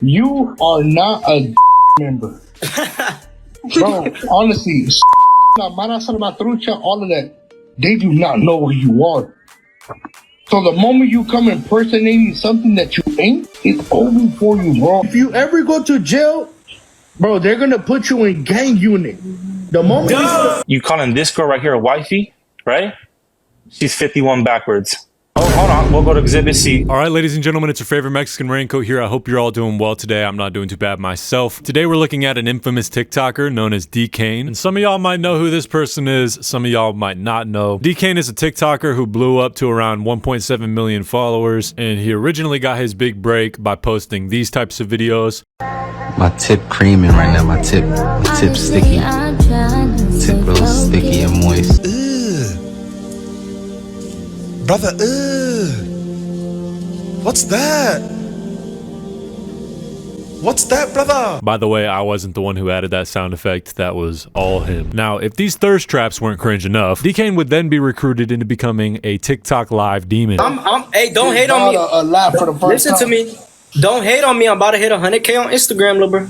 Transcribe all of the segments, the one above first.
You are not a member. Bro, honestly, all of that, they do not know who you are. So the moment you come impersonating something that you ain't, it's over for you, bro. If you ever go to jail, bro, they're gonna put you in gang unit. The moment you calling this girl right here a wifey, right? She's 51 backwards. Oh, hold on. We'll go to Exhibit C. All right, ladies and gentlemen, it's your favorite Mexican raincoat here. I hope you're all doing well today. I'm not doing too bad myself. Today, we're looking at an infamous TikToker known as D-Kane. And some of y'all might know who this person is. Some of y'all might not know. D-Kane is a TikToker who blew up to around 1.7 million followers. And he originally got his big break by posting these types of videos. My tip creaming right now. My tip sticky. Tip real sticky and moist. Brother, what's that? What's that, brother? By the way, I wasn't the one who added that sound effect. That was all him. Now, if these thirst traps weren't cringe enough, D-Kane would then be recruited into becoming a TikTok live demon. Hey, don't hate on me. a laugh for the first Listen to me. Don't hate on me. I'm about to hit 100K on Instagram, little bro.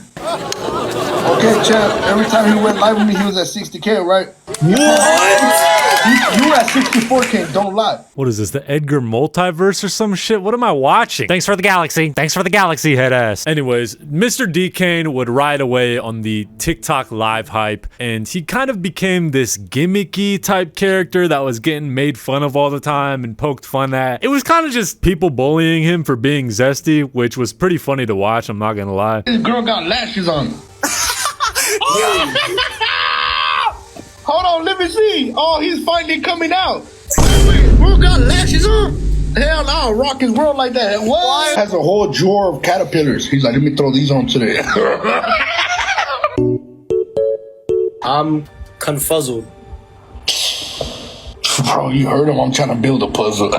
Okay, champ. Every time he went live with me, he was at 60K, right? What? You at 64K, don't lie. What is this, the Edgar multiverse or some shit? What am I watching? Thanks for the galaxy. Thanks for the galaxy, head ass. Anyways, Mr. D-Kane would ride away on the TikTok live hype, and he kind of became this gimmicky type character that was getting made fun of all the time and poked fun at. It was kind of just people bullying him for being zesty, which was pretty funny to watch, I'm not gonna lie. This girl got lashes on. Hold on, let me see. Oh, he's finally coming out. Bro got lashes on? Hell no, I'll rock his world like that. What? Has a whole drawer of caterpillars. He's like, let me throw these on today. I'm confuzzled. Bro, you heard him. I'm trying to build a puzzle.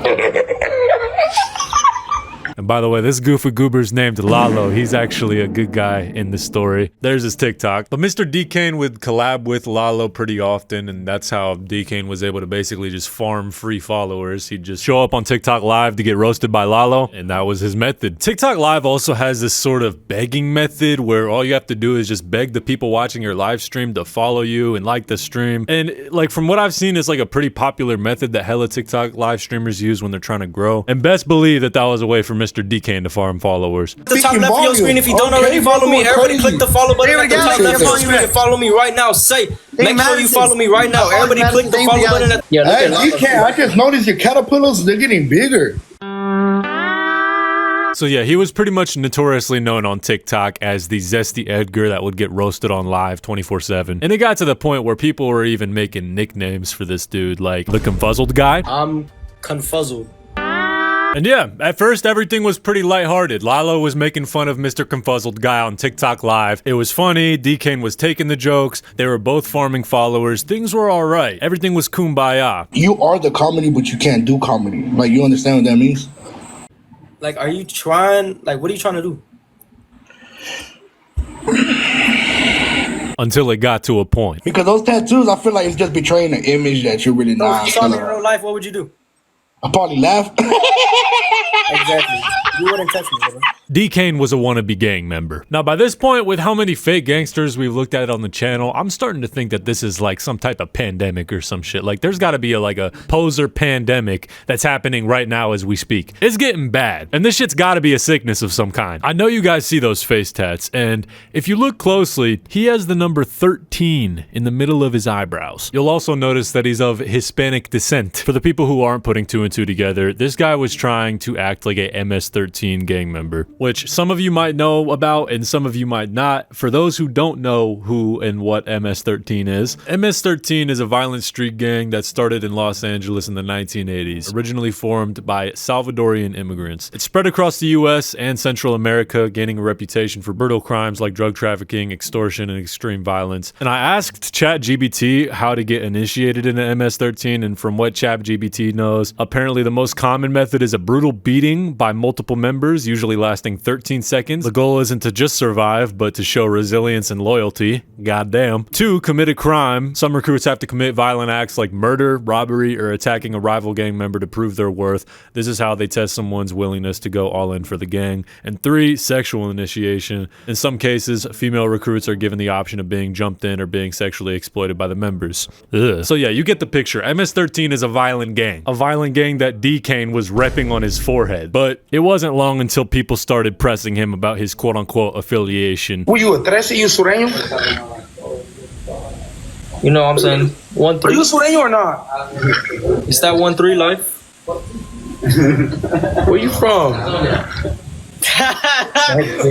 And by the way, this goofy goober's named Lalo. He's actually a good guy in the story. There's his TikTok. But Mr. D-Kane would collab with Lalo pretty often, and that's how D-Kane was able to basically just farm free followers. He'd just show up on TikTok Live to get roasted by Lalo, and that was his method. TikTok Live also has this sort of begging method where all you have to do is just beg the people watching your live stream to follow you and like the stream. And like from what I've seen, it's like a pretty popular method that hella TikTok live streamers use when they're trying to grow. And best believe that that was a way for Mr. D-Kane to farm followers. The top left of your screen, if you don't already follow me, everybody click the follow button at the top left of your screen and follow me right now. Make sure you follow me right now. Everybody click the follow button at Hey, D-Kane, I just noticed your caterpillars, they're getting bigger. So yeah, he was pretty much notoriously known on TikTok as the zesty Edgar that would get roasted on live 24/7. And it got to the point where people were even making nicknames for this dude, like the Confuzzled guy. I'm confuzzled. And yeah, at first everything was pretty lighthearted. Lalo was making fun of Mr. Confuzzled guy on TikTok Live. It was funny, D-Kane was taking the jokes, they were both farming followers, things were alright. Everything was kumbaya. You are the comedy, but you can't do comedy. Like, you understand what that means? Like, are you trying, like, what are you trying to do? Until it got to a point. Because those tattoos, I feel like it's just betraying the image that you're really So not. if you saw me in real life, what would you do? I probably laugh. Exactly. You wouldn't touch me, brother. D-Kane was a wannabe gang member. Now by this point, with how many fake gangsters we've looked at on the channel, I'm starting to think that this is like some type of pandemic or some shit. Like there's gotta be a poser pandemic that's happening right now as we speak. It's getting bad. And this shit's gotta be a sickness of some kind. I know you guys see those face tats, and if you look closely, he has the number 13 in the middle of his eyebrows. You'll also notice that he's of Hispanic descent. For the people who aren't putting two and two together, this guy was trying to act like a MS-13 gang member, which some of you might know about and some of you might not. For those who don't know who and what MS-13 is, MS-13 is a violent street gang that started in Los Angeles in the 1980s, originally formed by Salvadorian immigrants. It spread across the US and Central America, gaining a reputation for brutal crimes like drug trafficking, extortion, and extreme violence. And I asked ChatGPT how to get initiated into MS-13, and from what ChatGPT knows, apparently the most common method is a brutal beating by multiple members, usually lasting lasting 13 seconds. The goal isn't to just survive, but to show resilience and loyalty. Goddamn. 2, commit a crime. Some recruits have to commit violent acts like murder, robbery, or attacking a rival gang member to prove their worth. This is how they test someone's willingness to go all in for the gang. And 3, sexual initiation. In some cases, female recruits are given the option of being jumped in or being sexually exploited by the members. Ugh. So yeah, you get the picture. MS-13 is a violent gang. A violent gang that D-Kane was repping on his forehead. But it wasn't long until people started pressing him about his quote-unquote affiliation. Were you a 13? You sureño? You know what I'm saying? 1-3. Are you sureño or not? It's that 1-3 life. Where you from?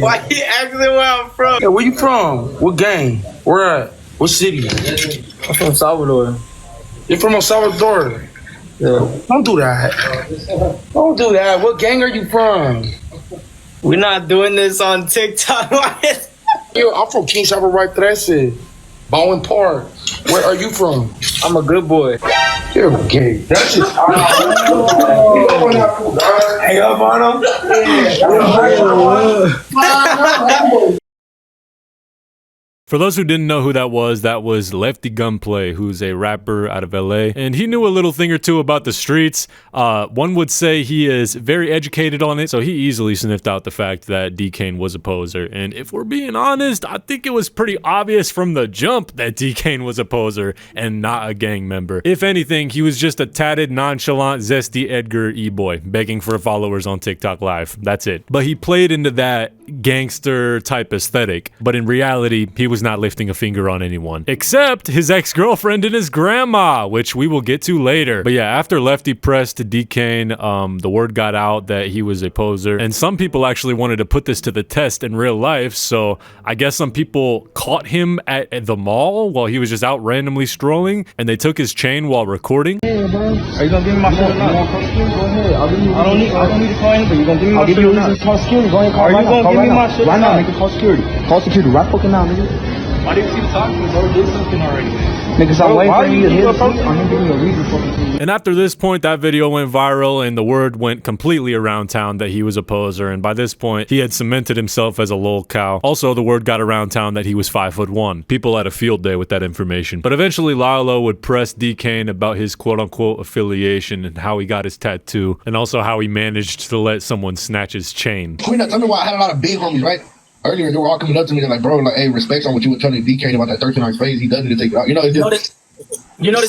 Why you asking where I'm from? Yeah, where you from? What gang? Where at? What city? I'm from Salvador. You're from El Salvador? Yeah. Don't do that. Don't do that. What gang are you from? We're not doing this on TikTok. Yo, I'm from King Salvador 13. Bowen Park. Where are you from? I'm a good boy. You're gay. That's just. Hey, up on him. For those who didn't know who that was Lefty Gunplay, who's a rapper out of LA, and he knew a little thing or two about the streets. One would say he is very educated on it, so he easily sniffed out the fact that D-Kane was a poser. And if we're being honest, I think it was pretty obvious from the jump that D-Kane was a poser and not a gang member. If anything, he was just a tatted, nonchalant, zesty Edgar E-boy, begging for followers on TikTok Live. That's it. But he played into that gangster type aesthetic, but in reality, he was not lifting a finger on anyone except his ex-girlfriend and his grandma, which we will get to later. But yeah, after Lefty pressed D-Kane, the word got out that he was a poser, and some people actually wanted to put this to the test in real life. So I guess some people caught him at the mall while he was just out randomly strolling, and they took his chain while recording. Hey, bro. Are you gonna give me my phone or not? Go ahead. I don't need to call anybody. You gonna give me my phone or not? Call security. Go ahead. Call right now. Are you gonna give me my shit? Right now, nigga. Call security. Call security right fucking now, nigga. Why do you keep talking, bro? Do something already. Nigga, stop waiting for you to hit something. I'm giving you a reason for me. And after this point, that video went viral and the word went completely around town that he was a poser. And by this point, he had cemented himself as a lol cow. Also, the word got around town that he was 5'1". People had a field day with that information. But eventually, Lalo would press D-Kane about his quote-unquote affiliation and how he got his tattoo, and also how he managed to let someone snatch his chain. Queen, tell me why I had a lot of big homies, right? Earlier, they were all coming up to me. They're like, bro, like, hey, respect on what you were telling D-Kane about that 13 on his face. He does it to take it out. You know, it's just... You know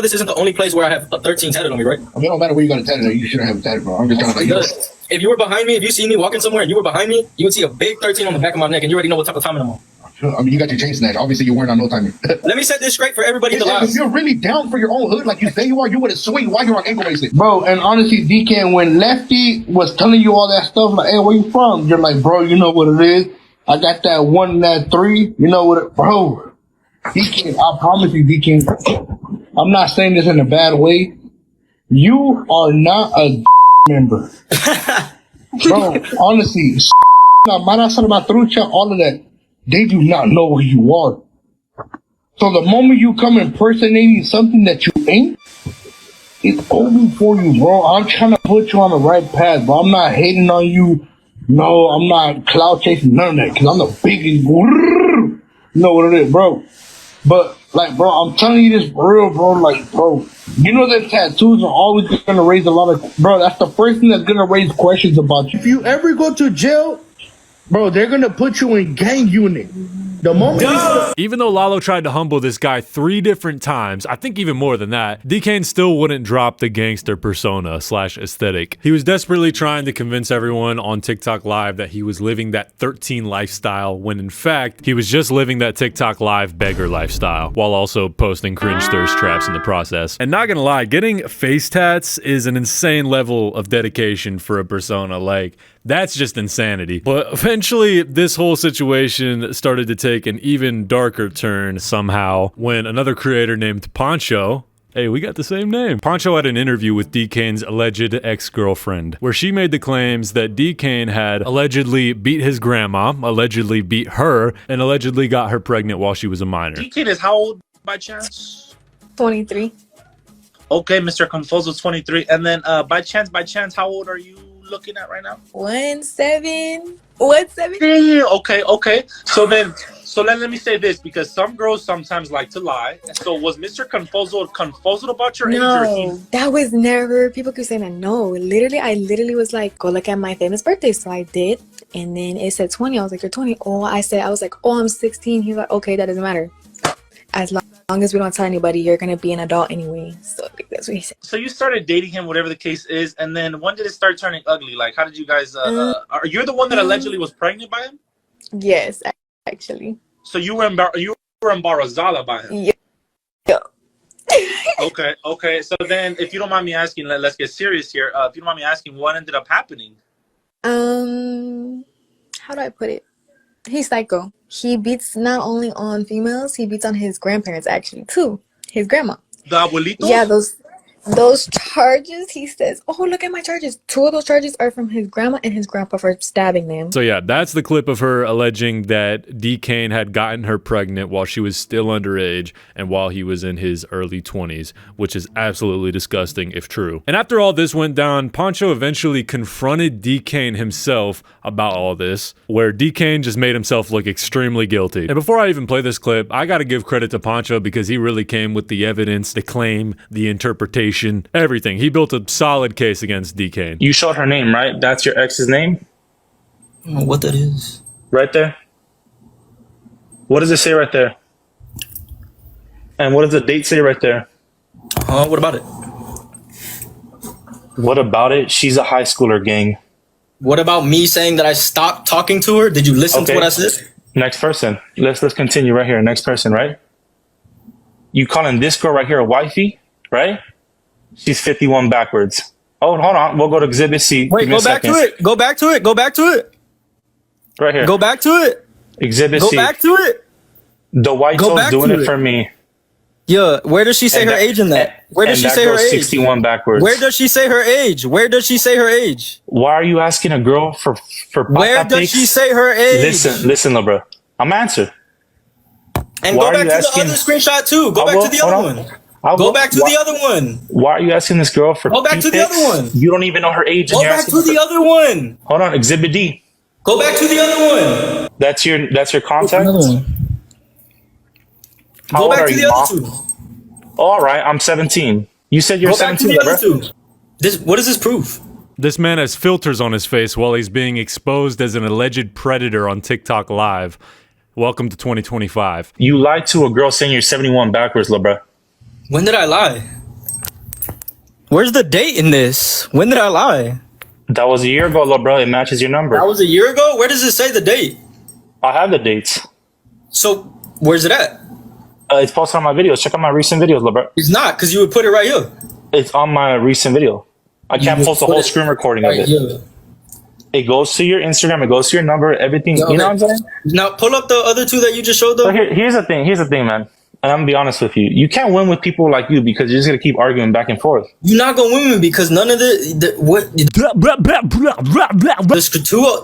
this isn't the only place where I have a 13 tatted on me, right? I mean, it don't matter where you got it tatted. You shouldn't have it tatted, bro. I'm just trying to like, you know. If you were behind me, if you see me walking somewhere and you were behind me, you would see a big 13 on the back of my neck, and you already know what type of timing I'm on. I mean, you got your chain snatched. Obviously, you're wearing on no timing. Let me set this straight for everybody in the live. If you're really down for your own hood, like you say you are, you would have swing while you're on ankle bracelet. Bro, and honestly, D-Kane, when Lefty was telling you all that stuff, like, hey, where you from? You're like, bro, you know what it is. I got that 1 and that 3. You know what it, bro. D-Kane, I promise you, D-Kane. I'm not saying this in a bad way. You are not a member. Bro, honestly, all of that, they do not know who you are. So the moment you come impersonating something that you ain't, it's over for you, bro. I'm trying to put you on the right path, bro. I'm not hating on you. No, I'm not cloud chasing, none of that, because I'm the biggest. You know what it is, bro. But, like, bro, I'm telling you this for real, bro. Like, bro, you know that tattoos are always going to raise a lot of... Bro, that's the first thing that's going to raise questions about you. If you ever go to jail, bro, they're going to put you in gang unit. The moment even though Lalo tried to humble this guy 3 different times, I think even more than that, D-Kane still wouldn't drop the gangster persona / aesthetic. He was desperately trying to convince everyone on TikTok Live that he was living that 13 lifestyle, when in fact, he was just living that TikTok Live beggar lifestyle, while also posting cringe thirst traps in the process. And not gonna lie, getting face tats is an insane level of dedication for a persona. Like, that's just insanity. But eventually, this whole situation started to take an even darker turn somehow when another creator named Pancho, hey, we got the same name. Pancho had an interview with D-Kane's alleged ex-girlfriend, where she made the claims that D-Kane had allegedly beat his grandma, allegedly beat her, and allegedly got her pregnant while she was a minor. D-Kane is how old by chance? 23. Okay, Mr. Confuso, 23. And then by chance, how old are you, looking at right now? 1'7". 1'7". Yeah, okay. So let me say this, because some girls sometimes like to lie. And so was Mr. Confuzzled about your age? Or No, that was never. People keep saying that. No, literally, I literally was like, go look at my famous birthday. So I did. And then it said 20. I was like, you're 20. Oh, I was like, oh, I'm 16. He's like, okay, that doesn't matter. As long as we don't tell anybody, you're going to be an adult anyway. So that's what he said. So you started dating him, whatever the case is. And then when did it start turning ugly? Like, how did you guys, you're the one that allegedly was pregnant by him? Yes, actually. So you were embarazada by him? Yeah. Okay. So then, if you don't mind me asking, let's get serious here. If you don't mind me asking, what ended up happening? How do I put it? He's psycho. He beats not only on females, he beats on his grandparents actually too. His grandma. The abuelitos? Yeah, those charges, he says, oh, look at my charges. 2 of those charges are from his grandma and his grandpa for stabbing them. So yeah, that's the clip of her alleging that D. Kane had gotten her pregnant while she was still underage and while he was in his early 20s, which is absolutely disgusting if true. And after all this went down, Pancho eventually confronted D. Kane himself about all this, where D. Kane just made himself look extremely guilty. And before I even play this clip, I gotta give credit to Pancho because he really came with the evidence, the claim, the interpretation, everything. He built a solid case against D. Kane. You showed her name, right? That's your ex's name? I don't know what that is. Right there? What does it say right there? And what does the date say right there? What about it? What about it? She's a high schooler, gang. What about me saying that I stopped talking to her? Did you listen to what I said? Next person. Let's continue right here. Next person, right? You calling this girl right here a wifey, right? She's 51 backwards. Oh, hold on. We'll go to Exhibit C. Wait, go back to it. Go back to it. Go back to it. Right here. Go back to it. Exhibit C. Go back to it. The white soul's doing it for me. Yeah, where does she say her age in that? Where does she say her age? 61 backwards. Where does she say her age? Where does she say her age? Why are you asking a girl for where does she say her age? Listen, little bro. I'm answer. And go back to the other screenshot too. Go back to the other one. Go back to the other one. Why are you asking this girl for? Go back to the other one. You don't even know her age. Go back to the other one. Hold on, Exhibit D. Go back to the other one. That's your contact. Go back to the other two. All right, I'm 17. You said you're 17, bro. What does this prove? This man has filters on his face while he's being exposed as an alleged predator on TikTok Live. Welcome to 2025. You lied to a girl saying you're 71 backwards, lil' bro. When did I lie? Where's the date in this? When did I lie? That was a year ago, lil' bro. It matches your number. That was a year ago? Where does it say the date? I have the dates. So, where's it at? It's posted on my videos. Check out my recent videos, lil' bro. It's not, because you would put it right here. It's on my recent video. I can't post a whole screen recording of it. Here. It goes to your Instagram. It goes to your number. Everything. You know what I'm saying? Now, pull up the other two that you just showed, though. So here's the thing. Here's the thing, man. And I'm going to be honest with you. You can't win with people like you because you're just going to keep arguing back and forth. You're not going to win me because none of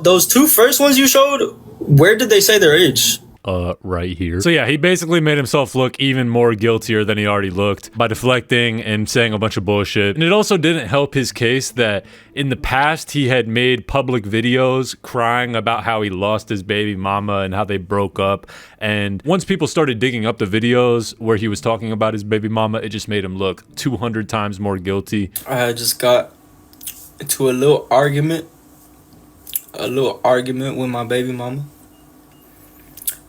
those two first ones you showed, where did they say their age? Right here. So yeah, he basically made himself look even more guiltier than he already looked by deflecting and saying a bunch of bullshit. And it also didn't help his case that in the past he had made public videos crying about how he lost his baby mama and how they broke up. And once people started digging up the videos where he was talking about his baby mama, it just made him look 200 times more guilty. I just got into a little argument with my baby mama.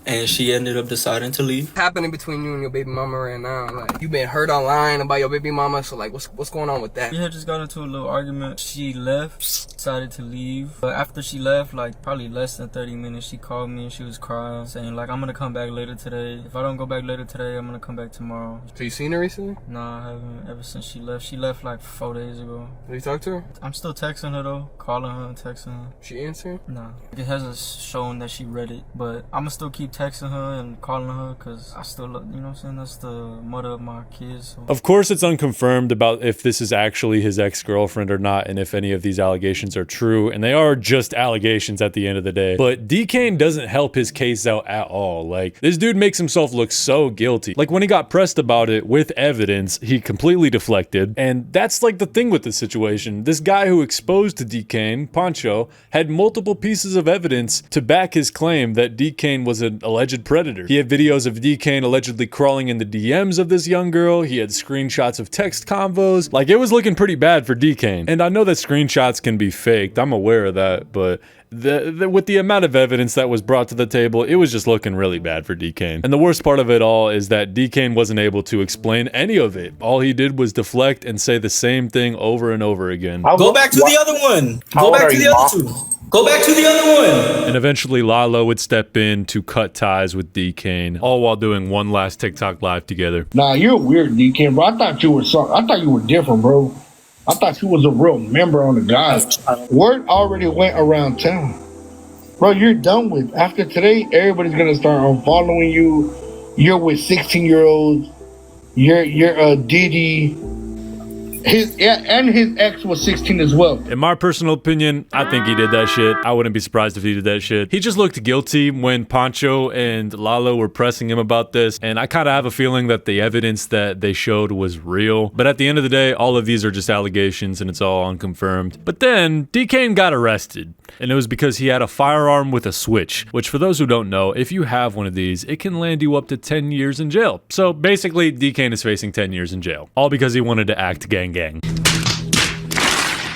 And she ended up deciding to leave. Happening between you and your baby mama right now? Like, you been hurt online about your baby mama, so like, what's going on with that? We had just got into a little argument. She left, decided to leave. But after she left, like probably less than 30 minutes, she called me and she was crying, saying like, I'm gonna come back later today. If I don't go back later today, I'm gonna come back tomorrow. So you seen her recently? Nah, I haven't. Ever since she left. She left like 4 days ago. Have you talked to her? I'm still texting her though, calling her and texting her. She answering? Nah. It hasn't shown that she read it, but I'ma still keep texting her and calling her because I still love, you know what I'm saying? That's the mother of my kids. So. Of course, it's unconfirmed about if this is actually his ex-girlfriend or not, and if any of these allegations are true, and they are just allegations at the end of the day. But D-Kane doesn't help his case out at all. Like, this dude makes himself look so guilty. Like, when he got pressed about it with evidence, he completely deflected, and that's like the thing with this situation. This guy who exposed D-Kane, Pancho, had multiple pieces of evidence to back his claim that D-Kane was an alleged predator. He had videos of D-Kane allegedly crawling in the DMs of this young girl. He had screenshots of text convos. Like, it was looking pretty bad for D-Kane. And I know that screenshots can be faked. I'm aware of that, but with the amount of evidence that was brought to the table, it was just looking really bad for D-Kane. And the worst part of it all is that D-Kane wasn't able to explain any of it. All he did was deflect and say the same thing over and over again. Go back to the other one. Go back to the other two. Go back to the other one. And eventually Lalo would step in to cut ties with D-Kane, all while doing one last TikTok live together. Nah, you're weird, D-Kane, bro. I thought you were different, bro. I thought you was a real member on the guys. Word already went around town. Bro, you're done with. After today, everybody's gonna start unfollowing you. You're with 16-year-olds. You're Diddy. His ex was 16 as well. In my personal opinion, I think he did that shit. I wouldn't be surprised if he did that shit. He just looked guilty when Pancho and Lalo were pressing him about this, and I kind of have a feeling that the evidence that they showed was real. But at the end of the day, all of these are just allegations and it's all unconfirmed. But then D-Kane got arrested, and it was because he had a firearm with a switch, which for those who don't know, if you have one of these, it can land you up to 10 years in jail. So basically, D-Kane is facing 10 years in jail, all because he wanted to act gang. Gang,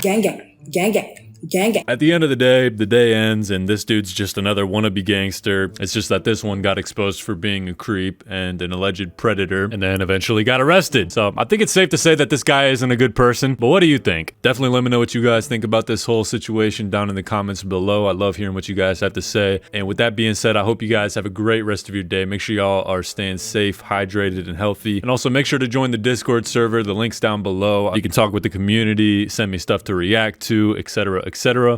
gang, gang, gang. Gang, gang. At the end of the day ends, and this dude's just another wannabe gangster. It's just that this one got exposed for being a creep and an alleged predator, and then eventually got arrested. So I think it's safe to say that this guy isn't a good person. But what do you think? Definitely let me know what you guys think about this whole situation down in the comments below. I love hearing what you guys have to say. And with that being said, I hope you guys have a great rest of your day. Make sure y'all are staying safe, hydrated, and healthy. And also make sure to join the Discord server. The link's down below. You can talk with the community, send me stuff to react to, etc. etc.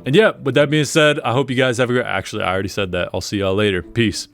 And yeah, with that being said, I hope you guys have a great... Actually, I already said that. I'll see y'all later. Peace.